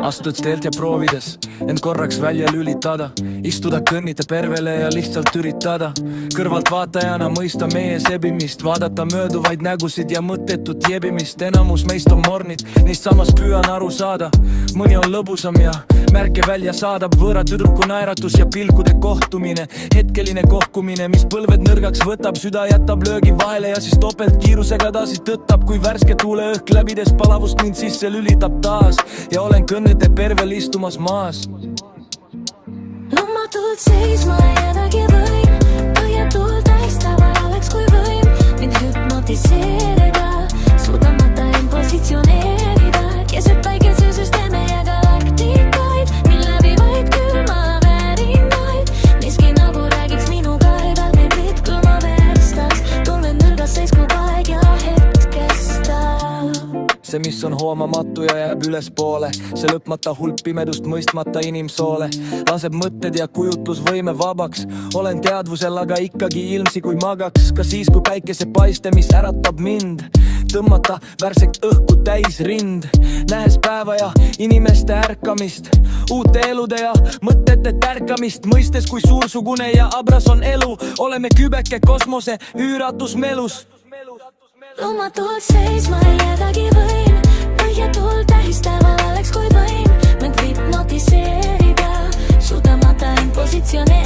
Astud teelt ja proovides end korraks välja lülitada, istuda kõnnite pervele ja lihtsalt üritada kõrvalt vaatajana mõista meie sebimist, vaadata mööduvaid nägusid ja mõttetut jebimist. Enamus meist on mornid, neist samas püüan aru saada, mõni on lõbusam ja märke välja saadab võõra tüdruku naeratus ja pilkude kohtumine, hetkeline kohkumine, mis põlved nõrgaks võtab, süda jätab löögi vahele ja siis topelt kiirusega taasi tõttab, kui värske tuuleõhk läbides palavust mind sisse lülitab taas ja olen kõnnete pervel istumas maas. Loomatult seisma jäädagi võin, põhjatult täistaval oleks kui võim mind hüpnotiseerida, suudamata end positsioneerida keset päikesesüsteeme ja galaktikaid, mil läbivaid külmavärinaid, miski nagu räägiks minuga, igal neid ritkuma verstaks, tulmed nõrgas seis kui aeg ja hetk kestab. See, mis on hoomamatu ja jääb ülespoole, see lõpmata hulk pimedust mõistmata inimsoole, laseb mõtted ja kujutlusvõime vabaks, olen teadvusel, aga ikkagi ilmsi kui magaks, ka siis, kui päikese paiste, mis äratab mind, tõmmata värsekt õhku täis rind, nähes päeva ja inimeste ärkamist, uute elude ja mõtete tärkamist, mõistes kui suursugune ja abras on elu, oleme kübeke kosmose üüratus melus. Loomatult seisma jäädagi võin, põhjatult tähistaval oleks kui võim mind hüpnotiseerida, suudamata end positsioneerida